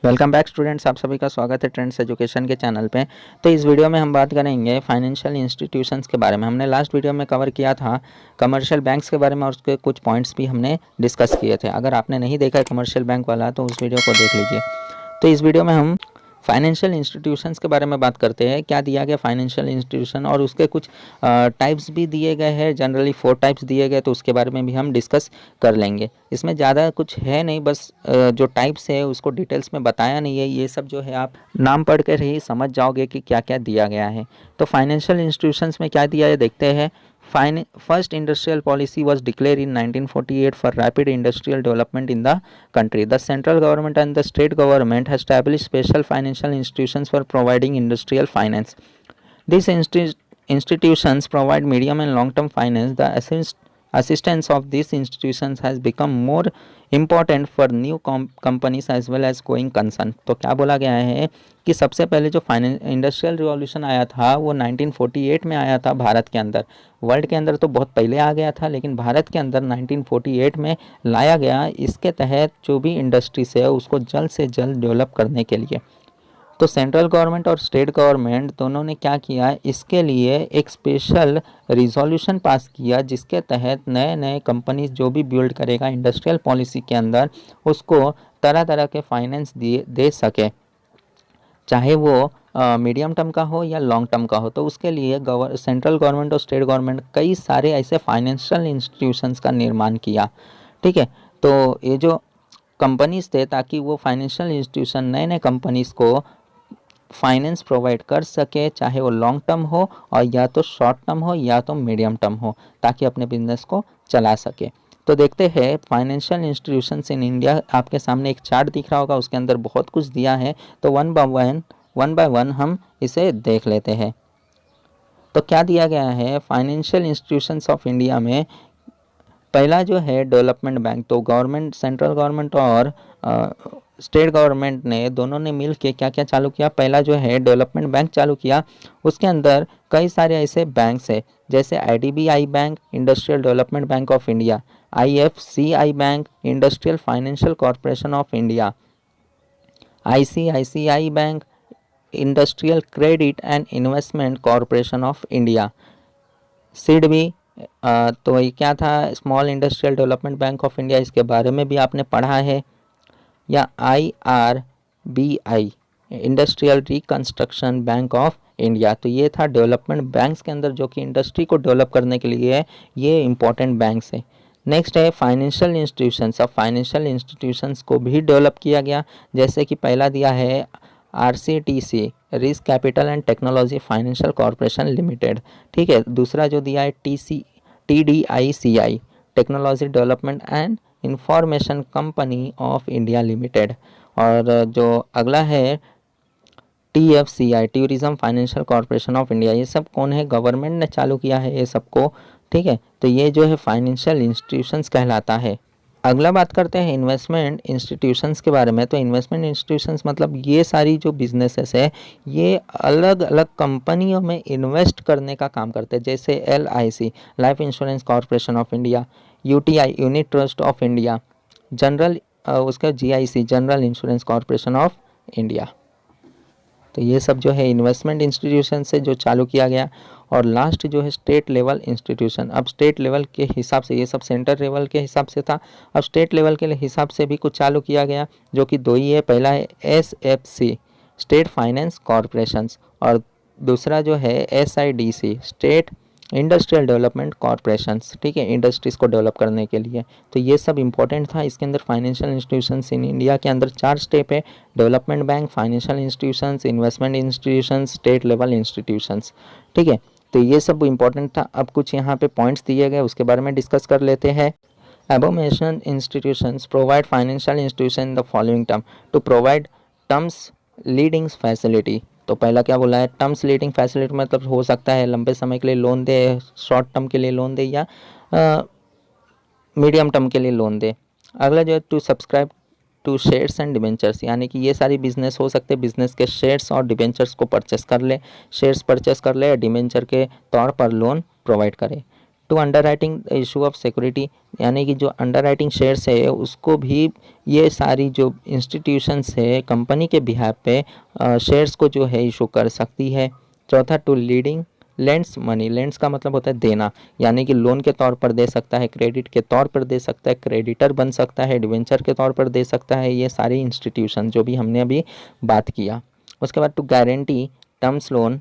Welcome back students, आप सभी का स्वागत है ट्रेंड्स एजुकेशन के चैनल पे। तो इस वीडियो में हम बात करेंगे फाइनेंशियल इंस्टीट्यूशंस के बारे में। हमने लास्ट वीडियो में कवर किया था कमर्शियल बैंक्स के बारे में और उसके कुछ पॉइंट्स भी हमने डिस्कस किए थे। अगर आपने नहीं देखा है कमर्शियल बैंक वाला तो उस वीडियो को देख लीजिए। तो इस वीडियो में हम फाइनेंशियल इंस्टीट्यूशंस के बारे में बात करते हैं। क्या दिया गया फाइनेंशियल इंस्टीट्यूशन और उसके कुछ टाइप्स भी दिए गए हैं। जनरली 4 टाइप्स दिए गए, तो उसके बारे में भी हम डिस्कस कर लेंगे। इसमें ज़्यादा कुछ है नहीं, बस जो टाइप्स है उसको डिटेल्स में बताया नहीं है। ये सब जो है आप नाम पढ़ कर ही समझ जाओगे कि क्या क्या दिया गया है। तो फाइनेंशियल इंस्टीट्यूशंस में क्या दिया है देखते हैं। First industrial policy was declared in 1948 for rapid industrial development in the country. The central government and the state government has established special financial institutions for providing industrial finance. These institutions provide medium and long-term finance. The assistance of these institutions has become more important for new companies as well as going concern. तो क्या बोला गया है कि सबसे पहले जो industrial revolution आया था वो 1948 में आया था भारत के अंदर। वर्ल्ड के अंदर तो बहुत पहले आ गया था, लेकिन भारत के अंदर 1948 में लाया गया। इसके तहत जो भी इंडस्ट्रीज है उसको जल्द से जल्द डेवलप करने के लिए तो सेंट्रल गवर्नमेंट और स्टेट गवर्नमेंट दोनों ने क्या किया, इसके लिए एक स्पेशल रिजोल्यूशन पास किया जिसके तहत नए नए कंपनीज जो भी बिल्ड करेगा इंडस्ट्रियल पॉलिसी के अंदर उसको तरह तरह के फाइनेंस दे सके, चाहे वो मीडियम टर्म का हो या लॉन्ग टर्म का हो। तो उसके लिए सेंट्रल गवर्नमेंट और स्टेट गवर्नमेंट कई सारे ऐसे फाइनेंशियल इंस्टीट्यूशंस का निर्माण किया। ठीक है, तो ये जो कंपनीज थे ताकि वो फाइनेंशियल इंस्टीट्यूशन नए नए कंपनीज को फाइनेंस प्रोवाइड कर सके, चाहे वो लॉन्ग टर्म हो और या तो शॉर्ट टर्म हो या तो मीडियम टर्म हो, ताकि अपने बिजनेस को चला सके। तो देखते हैं फाइनेंशियल इंस्टीट्यूशंस इन इंडिया। आपके सामने एक चार्ट दिख रहा होगा, उसके अंदर बहुत कुछ दिया है। तो वन बाय वन हम इसे देख लेते हैं। तो क्या दिया गया है फाइनेंशियल इंस्टीट्यूशंस ऑफ इंडिया में। पहला जो है डेवलपमेंट बैंक। तो गवर्नमेंट, सेंट्रल गवर्नमेंट और स्टेट गवर्नमेंट ने दोनों ने मिल के क्या क्या चालू किया। पहला जो है डेवलपमेंट बैंक चालू किया। उसके अंदर कई सारे ऐसे बैंक्स है जैसे IDBI bank, industrial development bank of India, IFCI bank, industrial financial corporation of India, ICICI bank, industrial credit and investment corporation of India, SIDBI। तो ये क्या था, small industrial development bank of India, इसके बारे में भी आपने पढ़ा है। या IRBI, industrial reconstruction bank of India. तो ये था डेवलपमेंट बैंक्स के अंदर जो कि इंडस्ट्री को डेवलप करने के लिए है, ये इंपॉर्टेंट बैंक्स है। नेक्स्ट है फाइनेंशियल इंस्टीट्यूशंस। अब फाइनेंशियल इंस्टीट्यूशंस को भी डेवलप किया गया, जैसे कि पहला दिया है RCTC, risk capital and technology financial corporation limited. ठीक है, दूसरा जो दिया है TDICI, technology development and information company of India limited. और जो अगला है TFCI, tourism financial corporation of India. ये सब कौन है, गवर्नमेंट ने चालू किया है ये सबको। ठीक है, तो ये जो है फाइनेंशियल इंस्टीट्यूशंस कहलाता है। अगला बात करते हैं इन्वेस्टमेंट इंस्टीट्यूशंस के बारे में। तो इन्वेस्टमेंट इंस्टीट्यूशंस मतलब ये सारी जो बिजनेसेस है ये अलग अलग कंपनियों में इन्वेस्ट करने का काम करते हैं, जैसे LIC, life insurance corporation of India, UTI, unit trust of India, general उसका GIC, general insurance corporation of India. तो ये सब जो है इन्वेस्टमेंट इंस्टीट्यूशन से जो चालू किया गया। और लास्ट जो है स्टेट लेवल इंस्टीट्यूशन। अब स्टेट लेवल के हिसाब से, ये सब सेंटर लेवल के हिसाब से था, अब स्टेट लेवल के हिसाब से भी कुछ चालू किया गया, जो कि 2 ही है। पहला है SFC, स्टेट फाइनेंस कॉरपोरेशंस, और दूसरा जो है SIDC, state industrial development corporations. ठीक है, इंडस्ट्रीज़ को डेवलप करने के लिए। तो ये सब इंपॉर्टेंट था। इसके अंदर फाइनेंशियल इंस्टीट्यूशंस इन इंडिया के अंदर 4 स्टेप है, development bank, financial institutions, investment institutions, state level institutions. ठीक है, तो ये सब इंपॉर्टेंट था। अब कुछ यहाँ पे पॉइंट्स दिए गए, उसके बारे में डिस्कस कर लेते हैं। Above mentioned institutions provide financial institution in the following term to provide terms leading facility। तो पहला क्या बोला है, टर्म्स लीडिंग फैसिलिटी, मतलब हो सकता है लंबे समय के लिए लोन दे, शॉर्ट टर्म के लिए लोन दे, या मीडियम टर्म के लिए लोन दे। अगला जो है to subscribe to shares and debentures, यानी कि ये सारी बिजनेस हो सकते हैं, बिजनेस के शेयर्स और डिबेंचर्स को परचेस कर ले, शेयर्स परचेस कर ले, डिबेंचर के तौर पर लोन प्रोवाइड करे। To underwriting issue of security, यानी कि जो अंडर राइटिंग शेयर्स है उसको भी ये सारी जो इंस्टीट्यूशंस है कंपनी के बिहाफ पे शेयर्स को जो है इशू कर सकती है। चौथा, to leading lends money, lends का मतलब होता है देना, यानी कि लोन के तौर पर दे सकता है, क्रेडिट के तौर पर दे सकता है, क्रेडिटर बन सकता है, डिवेंचर के तौर पर दे सकता है, ये सारी इंस्टीट्यूशन जो भी हमने अभी बात किया। उसके बाद to guarantee terms loan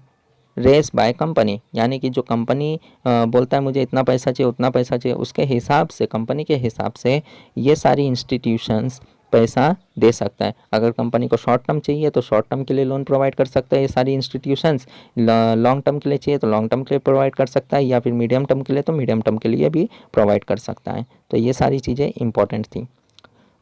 raised by company, यानी कि जो कंपनी बोलता है मुझे इतना पैसा चाहिए उतना पैसा चाहिए, उसके हिसाब से कंपनी के हिसाब से ये सारी इंस्टीट्यूशंस पैसा दे सकता है। अगर कंपनी को शॉर्ट टर्म चाहिए तो शॉर्ट टर्म के लिए लोन प्रोवाइड कर सकता है ये सारी इंस्टीट्यूशंस, लॉन्ग टर्म के लिए चाहिए तो लॉन्ग टर्म के लिए प्रोवाइड कर सकता है, या फिर मीडियम टर्म के लिए तो मीडियम टर्म के लिए भी प्रोवाइड कर सकता है। तो ये सारी चीज़ें इंपॉर्टेंट थी।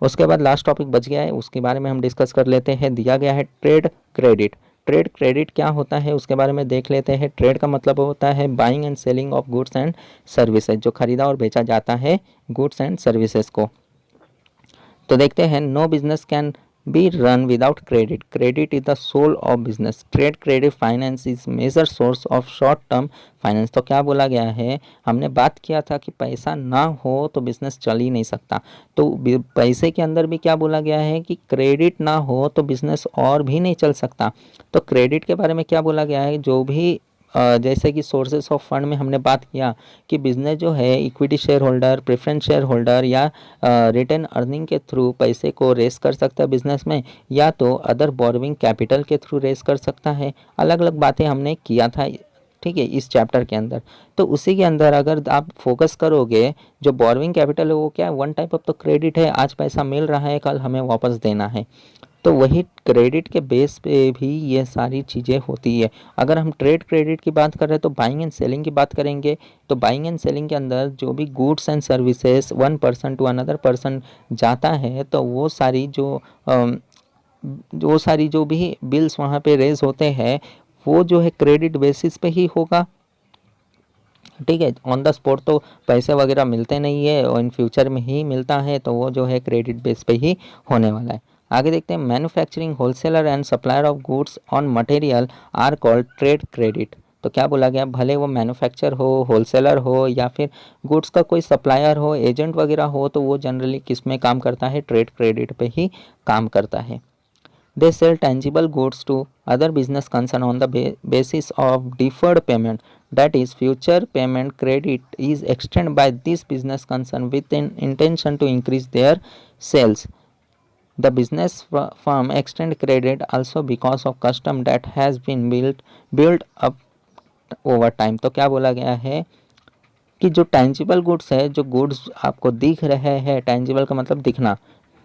उसके बाद लास्ट टॉपिक बच गया है, उसके बारे में हम डिस्कस कर लेते हैं। दिया गया है ट्रेड क्रेडिट। ट्रेड क्रेडिट क्या होता है उसके बारे में देख लेते हैं। ट्रेड का मतलब होता है buying and selling of goods and services, जो खरीदा और बेचा जाता है गुड्स एंड सर्विसेज को। तो देखते हैं, no business can be run without credit, credit is the soul of business, trade credit finance is major source of short term finance. तो क्या बोला गया है, हमने बात किया था कि पैसा ना हो तो बिजनेस चल ही नहीं सकता, तो पैसे के अंदर भी क्या बोला गया है कि क्रेडिट ना हो तो बिजनेस और भी नहीं चल सकता। तो क्रेडिट के बारे में क्या बोला गया है, जो भी जैसे कि सोर्सेस ऑफ फंड में हमने बात किया कि बिजनेस जो है equity share holder, preference share holder या रिटर्न अर्निंग के थ्रू पैसे को रेस कर सकता है बिजनेस में, या तो अदर बोरोइंग कैपिटल के थ्रू रेस कर सकता है। अलग अलग बातें हमने किया था, ठीक है, इस चैप्टर के अंदर। तो उसी के अंदर अगर आप फोकस करोगे, जो बोरोइंग कैपिटल है वो क्या है, वन टाइप ऑफ तो क्रेडिट है, आज पैसा मिल रहा है कल हमें वापस देना है, तो वही क्रेडिट के बेस पे भी ये सारी चीज़ें होती है। अगर हम ट्रेड क्रेडिट की बात कर रहे हैं तो बाइंग एंड सेलिंग की बात करेंगे, तो बाइंग एंड सेलिंग के अंदर जो भी goods and services one person to another person जाता है, तो वो सारी जो भी बिल्स वहाँ पे रेज होते हैं वो जो है क्रेडिट बेसिस पे ही होगा, ठीक है। ऑन द स्पॉट तो पैसे वगैरह मिलते नहीं है, और इन फ्यूचर में ही मिलता है, तो वो जो है क्रेडिट बेस पे ही होने वाला है। आगे देखते हैं, manufacturing wholesaler and supplier of goods on material are called trade credit. तो क्या बोला गया, भले वो मैन्युफैक्चर हो, होलसेलर हो, या फिर गुड्स का कोई सप्लायर हो, एजेंट वगैरह हो, तो वो जनरली किस में काम करता है, ट्रेड क्रेडिट पे ही काम करता है। They sell tangible goods to other business concern on the basis of deferred payment. That is, future payment credit is extended by this business concern with an intention to increase their sales. The business firm extend credit also because of custom that has been built up over time. तो क्या बोला गया है कि जो tangible goods है, जो goods आपको दिख रहे हैं, टैंजिबल का मतलब दिखना,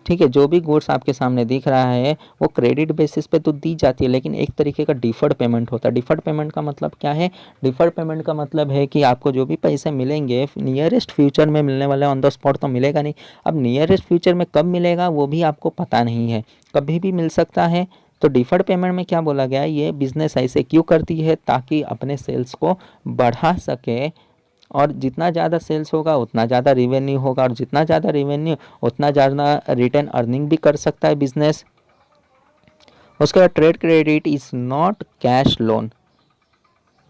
ठीक है, जो भी गुड्स आपके सामने दिख रहा है वो क्रेडिट बेसिस पे तो दी जाती है, लेकिन एक तरीके का डिफर्ड पेमेंट होता है। डिफर्ड पेमेंट का मतलब क्या है, डिफर्ड पेमेंट का मतलब है कि आपको जो भी पैसे मिलेंगे नियरेस्ट फ्यूचर में मिलने वाले, ऑन द स्पॉट तो मिलेगा नहीं। अब नियरेस्ट फ्यूचर में कब मिलेगा वो भी आपको पता नहीं है, कभी भी मिल सकता है। तो डिफर्ड पेमेंट में क्या बोला गया है, ये बिजनेस ऐसे क्यों करती है, ताकि अपने सेल्स को बढ़ा सके, और जितना ज़्यादा सेल्स होगा उतना ज़्यादा रिवेन्यू होगा, और जितना ज़्यादा रिवेन्यू उतना ज़्यादा रिटर्न अर्निंग भी कर सकता है बिजनेस। उसके बाद trade credit is not cash loan,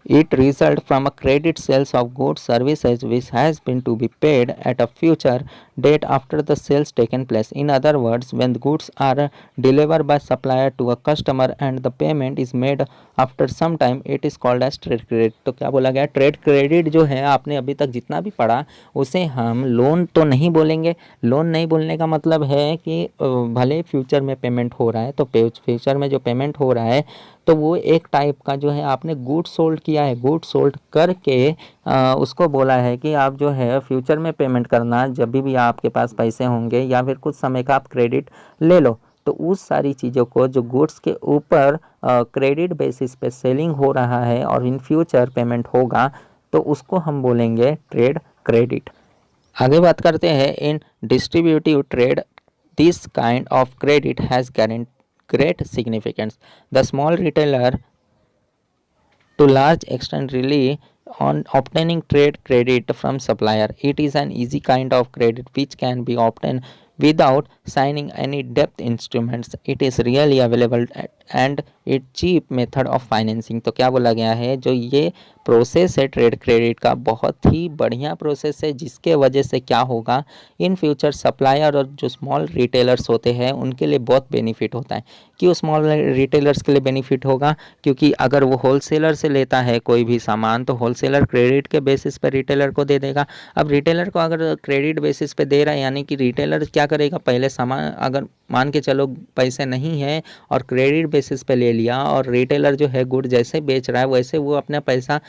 it result from a credit sales of goods services which has been to be paid at a future date after the sales taken place. In other words, when the goods are delivered by supplier to a customer and the payment is made after some time, it is called as trade credit. तो क्या बोला गया, trade credit जो है आपने अभी तक जितना भी पढ़ा उसे हम लोन तो नहीं बोलेंगे। लोन नहीं बोलने का मतलब है कि भले फ्यूचर में पेमेंट हो रहा है, तो फ्यूचर में जो पेमेंट हो रहा है तो वो एक टाइप का जो है आपने गुड सोल्ड किया है, गुड सोल्ड करके उसको बोला है कि आप जो है फ्यूचर में पेमेंट करना, जब भी आपके पास पैसे होंगे या फिर कुछ समय का आप क्रेडिट ले लो, तो उस सारी चीज़ों को जो गुड्स के ऊपर क्रेडिट बेसिस पे सेलिंग हो रहा है और इन फ्यूचर पेमेंट होगा, तो उसको हम बोलेंगे ट्रेड क्रेडिट। आगे बात करते हैं, in distributive trade this kind of credit has great significance. The small retailer to large extent rely on obtaining trade credit from supplier. It is an easy kind of credit which can be obtained without signing any debt instruments. It is really available and it cheap method of financing. तो क्या बोला गया है, जो ये process है trade credit का, बहुत ही बढ़िया प्रोसेस है, जिसके वजह से क्या होगा इन फ्यूचर सप्लायर और जो स्मॉल रिटेलर्स होते हैं उनके लिए बहुत बेनिफिट होता है। क्यों स्मॉल रिटेलर्स के लिए बेनिफिट होगा? क्योंकि अगर वो होलसेलर से लेता है कोई भी सामान तो होलसेलर क्रेडिट के बेसिस पे रिटेलर को दे देगा। अब रिटेलर को अगर क्रेडिट बेसिस पे दे रहा है, यानी कि रिटेलर क्या करेगा, पहले सामान अगर मान के चलो पैसे नहीं है और क्रेडिट बेसिस पे ले लिया, और रिटेलर जो है गुड जैसे बेच रहा है वैसे वो अपना पैसा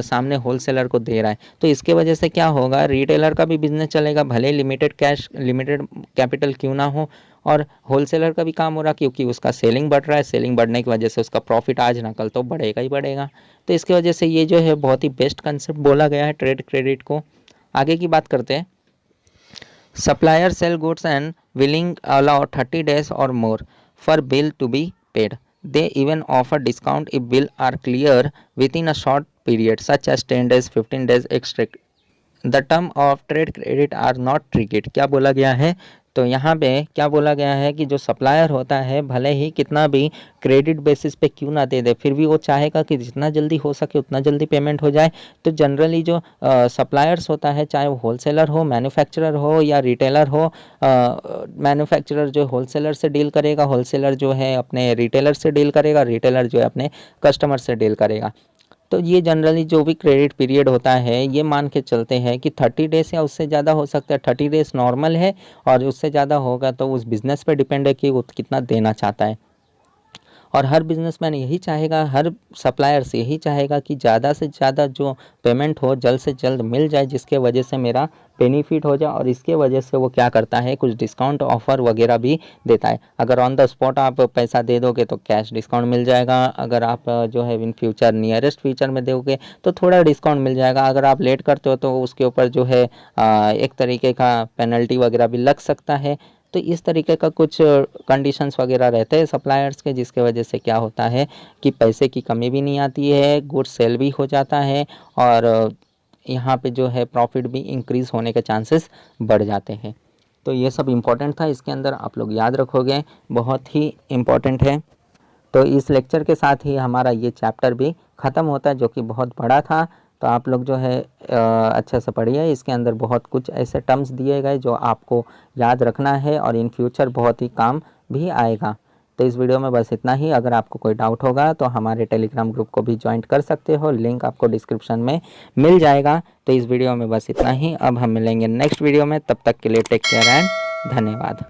सामने होलसेलर को दे रहा है, तो इसके वजह से क्या होगा, रिटेलर का भी बिजनेस चलेगा, भले लिमिटेड कैश लिमिटेड कैपिटल क्यों ना हो, और होलसेलर का भी काम हो रहा क्योंकि उसका सेलिंग बढ़ रहा है, सेलिंग बढ़ने की वजह से उसका प्रॉफिट आज ना कल तो बढ़ेगा ही बढ़ेगा। तो इसकी वजह से ये जो है बहुत ही बेस्ट कंसेप्ट बोला गया है ट्रेड क्रेडिट को। आगे की बात करते हैं। Supplier sell goods and willing allow 30 days और more for bill to be paid. They even offer discount if bill are clear within a short period such as 10 days, 15 days, etc. The term of trade credit are not intricate. क्या बोला गया है? तो यहाँ पे क्या बोला गया है कि जो सप्लायर होता है भले ही कितना भी क्रेडिट बेसिस पे क्यों ना दे दे, फिर भी वो चाहेगा कि जितना जल्दी हो सके उतना जल्दी पेमेंट हो जाए। तो जनरली जो सप्लायर्स होता है, चाहे वो होलसेलर हो, मैन्युफैक्चरर हो या रिटेलर हो, मैन्युफैक्चरर जो होलसेलर से डील करेगा, होलसेलर जो है अपने रिटेलर से डील करेगा, रिटेलर जो है अपने कस्टमर से डील करेगा। तो ये जनरली जो भी क्रेडिट पीरियड होता है ये मान के चलते हैं कि 30 डेज या उससे ज़्यादा हो सकता है। 30 डेज नॉर्मल है और उससे ज़्यादा होगा तो उस बिज़नेस पे डिपेंड है कि वो कितना देना चाहता है। और हर बिजनेसमैन यही चाहेगा, हर सप्लायर्स यही चाहेगा कि ज़्यादा से ज़्यादा जो पेमेंट हो जल्द से जल्द मिल जाए, जिसके वजह से मेरा बेनिफिट हो जाए। और इसके वजह से वो क्या करता है, कुछ डिस्काउंट ऑफर वगैरह भी देता है। अगर ऑन द स्पॉट आप पैसा दे दोगे तो कैश डिस्काउंट मिल जाएगा, अगर आप जो है इन फ्यूचर नियरेस्ट फ्यूचर में दोगे तो थोड़ा डिस्काउंट मिल जाएगा, अगर आप लेट करते हो तो उसके ऊपर जो है एक तरीके का पेनल्टी वगैरह भी लग सकता है। तो इस तरीके का कुछ कंडीशंस वगैरह रहते हैं सप्लायर्स के, जिसके वजह से क्या होता है कि पैसे की कमी भी नहीं आती है, गुड्स सेल भी हो जाता है, और यहाँ पे जो है प्रॉफिट भी इंक्रीज़ होने के चांसेस बढ़ जाते हैं। तो ये सब इम्पोर्टेंट था, इसके अंदर आप लोग याद रखोगे, बहुत ही इम्पोर्टेंट है। तो इस लेक्चर के साथ ही हमारा ये चैप्टर भी ख़त्म होता है, जो कि बहुत बड़ा था। तो आप लोग जो है अच्छे से पढ़िए, इसके अंदर बहुत कुछ ऐसे टर्म्स दिए गए जो आपको याद रखना है और इन फ्यूचर बहुत ही काम भी आएगा। तो इस वीडियो में बस इतना ही। अगर आपको कोई डाउट होगा तो हमारे टेलीग्राम ग्रुप को भी ज्वाइन कर सकते हो, लिंक आपको डिस्क्रिप्शन में मिल जाएगा। तो इस वीडियो में बस इतना ही, अब हम मिलेंगे नेक्स्ट वीडियो में, तब तक के लिए टेक केयर एंड धन्यवाद।